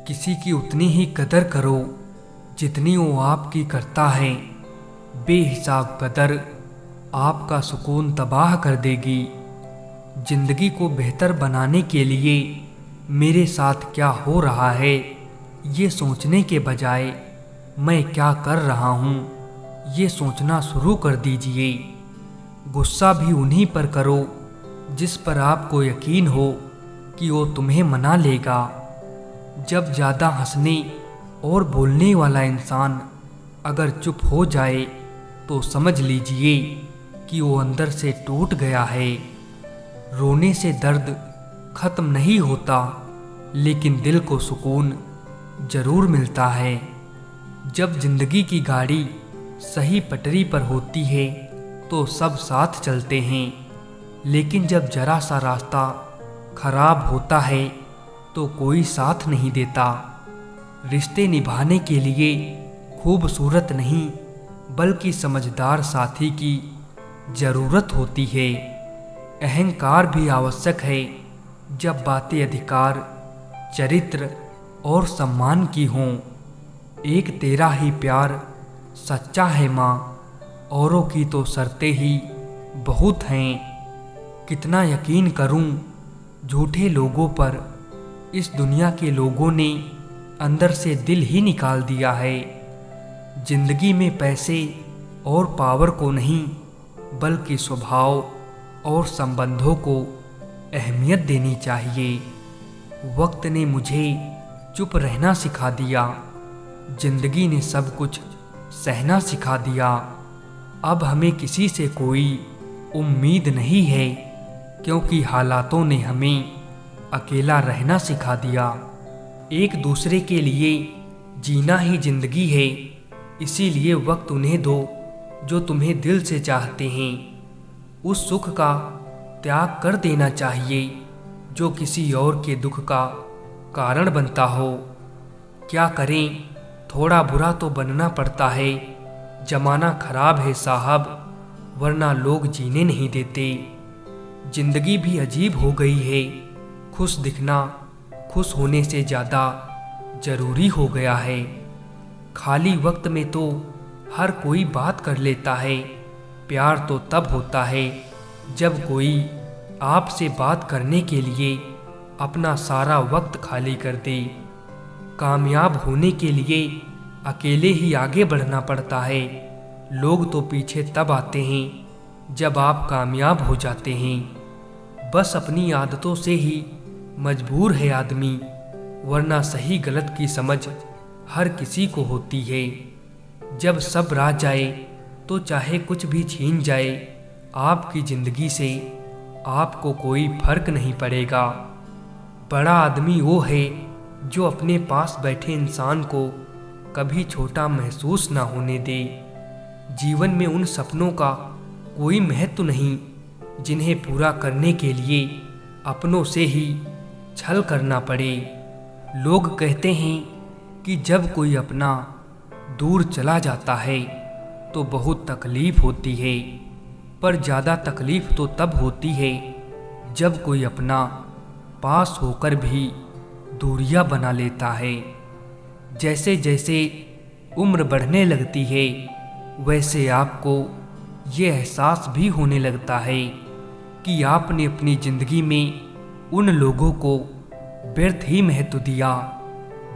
किसी की उतनी ही कदर करो जितनी वो आपकी करता है। बेहिसाब कदर आपका सुकून तबाह कर देगी। जिंदगी को बेहतर बनाने के लिए मेरे साथ क्या हो रहा है, ये सोचने के बजाय मैं क्या कर रहा हूँ, ये सोचना शुरू कर दीजिए। गुस्सा भी उन्हीं पर करो जिस पर आपको यकीन हो कि वो तुम्हें मना लेगा। जब ज़्यादा हंसने और बोलने वाला इंसान अगर चुप हो जाए तो समझ लीजिए कि वो अंदर से टूट गया है। रोने से दर्द खत्म नहीं होता, लेकिन दिल को सुकून जरूर मिलता है। जब जिंदगी की गाड़ी सही पटरी पर होती है तो सब साथ चलते हैं, लेकिन जब जरा सा रास्ता खराब होता है तो कोई साथ नहीं देता। रिश्ते निभाने के लिए खूबसूरत नहीं बल्कि समझदार साथी की ज़रूरत होती है। अहंकार भी आवश्यक है जब बातें अधिकार, चरित्र और सम्मान की हों। एक तेरा ही प्यार सच्चा है माँ, औरों की तो शर्तें ही बहुत हैं। कितना यकीन करूं झूठे लोगों पर, इस दुनिया के लोगों ने अंदर से दिल ही निकाल दिया है। जिंदगी में पैसे और पावर को नहीं बल्कि स्वभाव और संबंधों को अहमियत देनी चाहिए। वक्त ने मुझे चुप रहना सिखा दिया, जिंदगी ने सब कुछ सहना सिखा दिया। अब हमें किसी से कोई उम्मीद नहीं है, क्योंकि हालातों ने हमें अकेला रहना सिखा दिया। एक दूसरे के लिए जीना ही जिंदगी है, इसीलिए वक्त उन्हें दो जो तुम्हें दिल से चाहते हैं। उस सुख का त्याग कर देना चाहिए जो किसी और के दुख का कारण बनता हो। क्या करें, थोड़ा बुरा तो बनना पड़ता है। जमाना खराब है साहब, वरना लोग जीने नहीं देते। जिंदगी भी अजीब हो गई है, खुश दिखना खुश होने से ज़्यादा ज़रूरी हो गया है। खाली वक्त में तो हर कोई बात कर लेता है। प्यार तो तब होता है जब कोई आपसे बात करने के लिए अपना सारा वक्त खाली कर दे। कामयाब होने के लिए अकेले ही आगे बढ़ना पड़ता है। लोग तो पीछे तब आते हैं जब आप कामयाब हो जाते हैं। बस अपनी आदतों से ही मजबूर है आदमी, वरना सही गलत की समझ हर किसी को होती है। जब सब आ जाए तो चाहे कुछ भी छीन जाए आपकी ज़िंदगी से, आपको कोई फर्क नहीं पड़ेगा। बड़ा आदमी वो है जो अपने पास बैठे इंसान को कभी छोटा महसूस ना होने दे। जीवन में उन सपनों का कोई महत्व नहीं जिन्हें पूरा करने के लिए अपनों से ही छल करना पड़े। लोग कहते हैं कि जब कोई अपना दूर चला जाता है तो बहुत तकलीफ होती है, पर ज़्यादा तकलीफ तो तब होती है जब कोई अपना पास होकर भी दूरियां बना लेता है। जैसे जैसे उम्र बढ़ने लगती है वैसे आपको ये एहसास भी होने लगता है कि आपने अपनी ज़िंदगी में उन लोगों को व्यर्थ ही महत्व दिया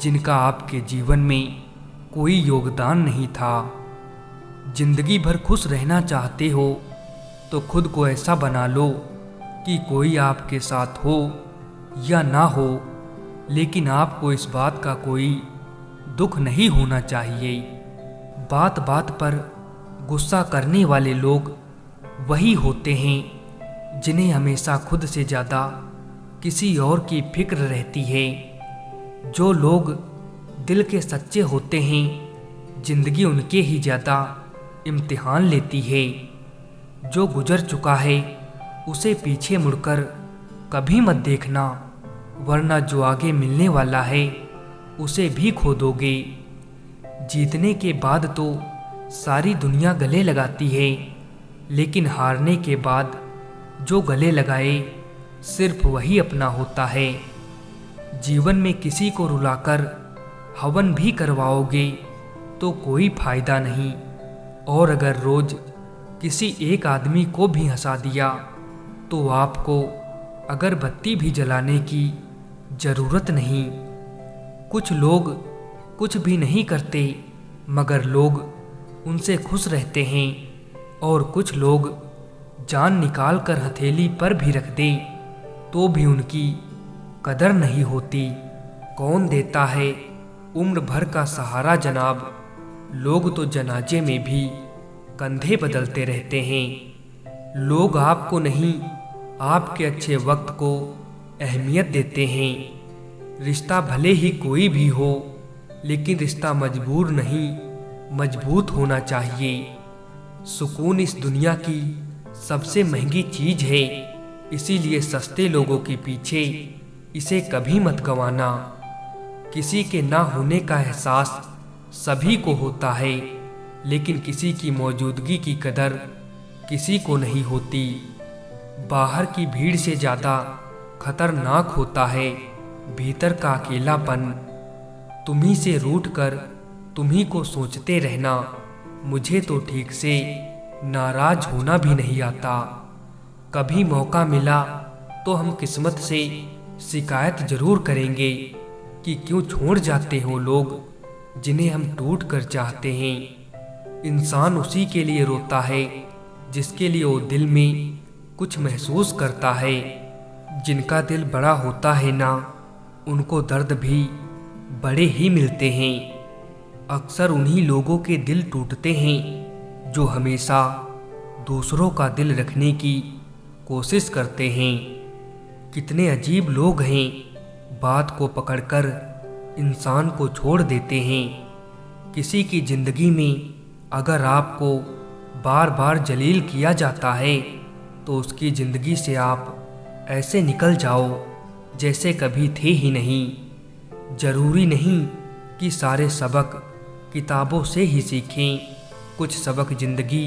जिनका आपके जीवन में कोई योगदान नहीं था। जिंदगी भर खुश रहना चाहते हो तो खुद को ऐसा बना लो कि कोई आपके साथ हो या ना हो, लेकिन आपको इस बात का कोई दुख नहीं होना चाहिए। बात बात पर गुस्सा करने वाले लोग वही होते हैं जिन्हें हमेशा खुद से ज़्यादा किसी और की फिक्र रहती है। जो लोग दिल के सच्चे होते हैं जिंदगी उनके ही ज़्यादा इम्तिहान लेती है। जो गुजर चुका है उसे पीछे मुड़कर कभी मत देखना, वरना जो आगे मिलने वाला है उसे भी खो दोगे। जीतने के बाद तो सारी दुनिया गले लगाती है, लेकिन हारने के बाद जो गले लगाए सिर्फ वही अपना होता है। जीवन में किसी को रुलाकर हवन भी करवाओगे तो कोई फायदा नहीं, और अगर रोज किसी एक आदमी को भी हंसा दिया तो आपको अगरबत्ती भी जलाने की जरूरत नहीं। कुछ लोग कुछ भी नहीं करते मगर लोग उनसे खुश रहते हैं, और कुछ लोग जान निकाल कर हथेली पर भी रख दें तो भी उनकी कदर नहीं होती। कौन देता है उम्र भर का सहारा जनाब, लोग तो जनाजे में भी कंधे बदलते रहते हैं। लोग आपको नहीं, आपके अच्छे वक्त को अहमियत देते हैं। रिश्ता भले ही कोई भी हो, लेकिन रिश्ता मजबूर नहीं, मजबूत होना चाहिए। सुकून इस दुनिया की सबसे महंगी चीज है, इसीलिए सस्ते लोगों के पीछे इसे कभी मत गंवाना। किसी के ना होने का एहसास सभी को होता है, लेकिन किसी की मौजूदगी की कदर किसी को नहीं होती। बाहर की भीड़ से ज़्यादा खतरनाक होता है भीतर का अकेलापन। तुम्ही से रूठकर तुम्ही को सोचते रहना, मुझे तो ठीक से नाराज होना भी नहीं आता। कभी मौका मिला तो हम किस्मत से शिकायत जरूर करेंगे कि क्यों छोड़ जाते हो लोग जिन्हें हम टूट कर चाहते हैं। इंसान उसी के लिए रोता है जिसके लिए वो दिल में कुछ महसूस करता है। जिनका दिल बड़ा होता है ना, उनको दर्द भी बड़े ही मिलते हैं। अक्सर उन्हीं लोगों के दिल टूटते हैं जो हमेशा दूसरों का दिल रखने की कोशिश करते हैं। कितने अजीब लोग हैं, बात को पकड़कर इंसान को छोड़ देते हैं। किसी की जिंदगी में अगर आपको बार बार जलील किया जाता है तो उसकी जिंदगी से आप ऐसे निकल जाओ जैसे कभी थे ही नहीं। जरूरी नहीं कि सारे सबक किताबों से ही सीखें, कुछ सबक जिंदगी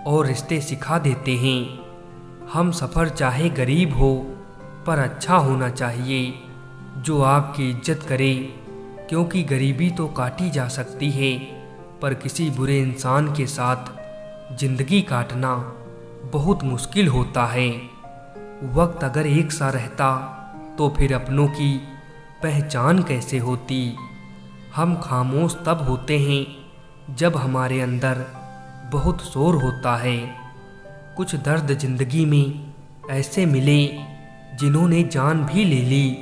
और रिश्ते सिखा देते हैं। हम सफ़र चाहे गरीब हो पर अच्छा होना चाहिए, जो आपकी इज्जत करे, क्योंकि गरीबी तो काटी जा सकती है पर किसी बुरे इंसान के साथ जिंदगी काटना बहुत मुश्किल होता है। वक्त अगर एक सा रहता तो फिर अपनों की पहचान कैसे होती। हम खामोश तब होते हैं जब हमारे अंदर बहुत शोर होता है। कुछ दर्द जिंदगी में ऐसे मिले जिन्होंने जान भी ले ली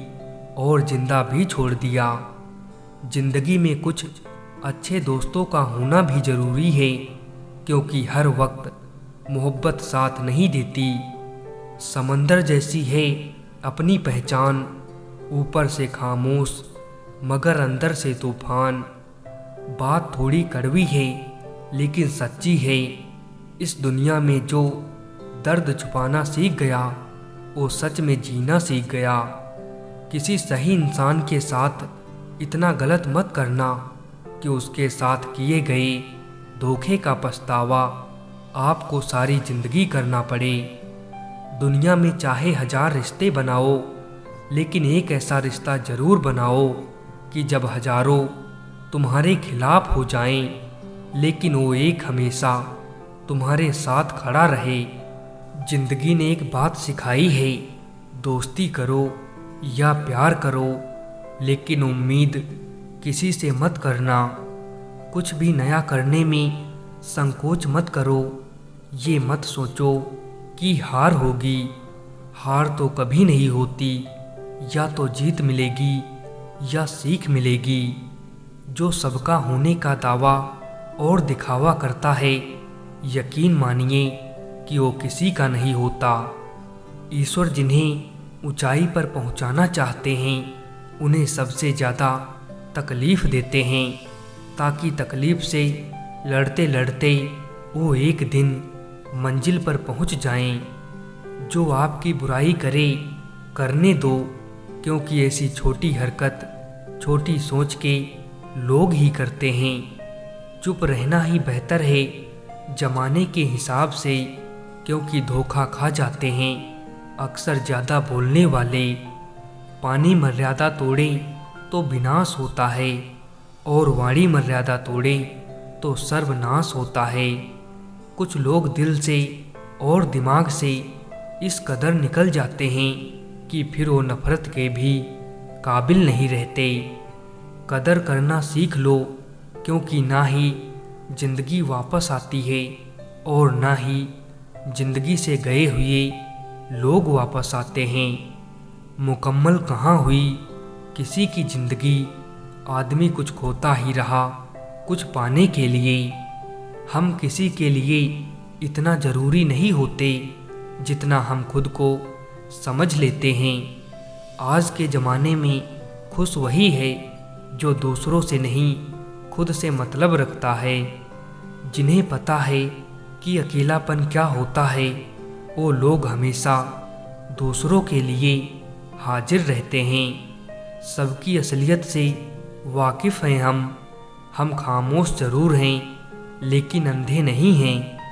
और जिंदा भी छोड़ दिया। जिंदगी में कुछ अच्छे दोस्तों का होना भी ज़रूरी है, क्योंकि हर वक्त मोहब्बत साथ नहीं देती। समंदर जैसी है अपनी पहचान, ऊपर से खामोश मगर अंदर से तूफान। बात थोड़ी कड़वी है लेकिन सच्ची है। इस दुनिया में जो दर्द छुपाना सीख गया वो सच में जीना सीख गया। किसी सही इंसान के साथ इतना गलत मत करना कि उसके साथ किए गए धोखे का पछतावा आपको सारी जिंदगी करना पड़े। दुनिया में चाहे 1000 रिश्ते बनाओ, लेकिन एक ऐसा रिश्ता जरूर बनाओ कि जब हजारों तुम्हारे खिलाफ हो जाएं, लेकिन वो एक हमेशा तुम्हारे साथ खड़ा रहे। जिंदगी ने एक बात सिखाई है, दोस्ती करो या प्यार करो, लेकिन उम्मीद किसी से मत करना। कुछ भी नया करने में संकोच मत करो। ये मत सोचो कि हार होगी, हार तो कभी नहीं होती। या तो जीत मिलेगी या सीख मिलेगी। जो सबका होने का दावा और दिखावा करता है, यकीन मानिए कि वो किसी का नहीं होता। ईश्वर जिन्हें ऊंचाई पर पहुंचाना चाहते हैं, उन्हें सबसे ज़्यादा तकलीफ़ देते हैं, ताकि तकलीफ़ से लड़ते लड़ते वो एक दिन मंजिल पर पहुंच जाएं। जो आपकी बुराई करे करने दो, क्योंकि ऐसी छोटी हरकत छोटी सोच के लोग ही करते हैं। चुप रहना ही बेहतर है जमाने के हिसाब से, क्योंकि धोखा खा जाते हैं अक्सर ज़्यादा बोलने वाले। पानी मर्यादा तोड़े तो विनाश होता है और वाणी मर्यादा तोड़े तो सर्वनाश होता है। कुछ लोग दिल से और दिमाग से इस कदर निकल जाते हैं कि फिर वो नफरत के भी काबिल नहीं रहते। कदर करना सीख लो, क्योंकि ना ही जिंदगी वापस आती है और ना ही जिंदगी से गए हुए लोग वापस आते हैं। मुकम्मल कहाँ हुई किसी की जिंदगी, आदमी कुछ खोता ही रहा कुछ पाने के लिए। हम किसी के लिए इतना ज़रूरी नहीं होते जितना हम खुद को समझ लेते हैं। आज के ज़माने में खुश वही है जो दूसरों से नहीं खुद से मतलब रखता है। जिन्हें पता है कि अकेलापन क्या होता है, वो लोग हमेशा दूसरों के लिए हाजिर रहते हैं। सबकी असलियत से वाकिफ़ हैं हम खामोश ज़रूर हैं लेकिन अंधे नहीं हैं।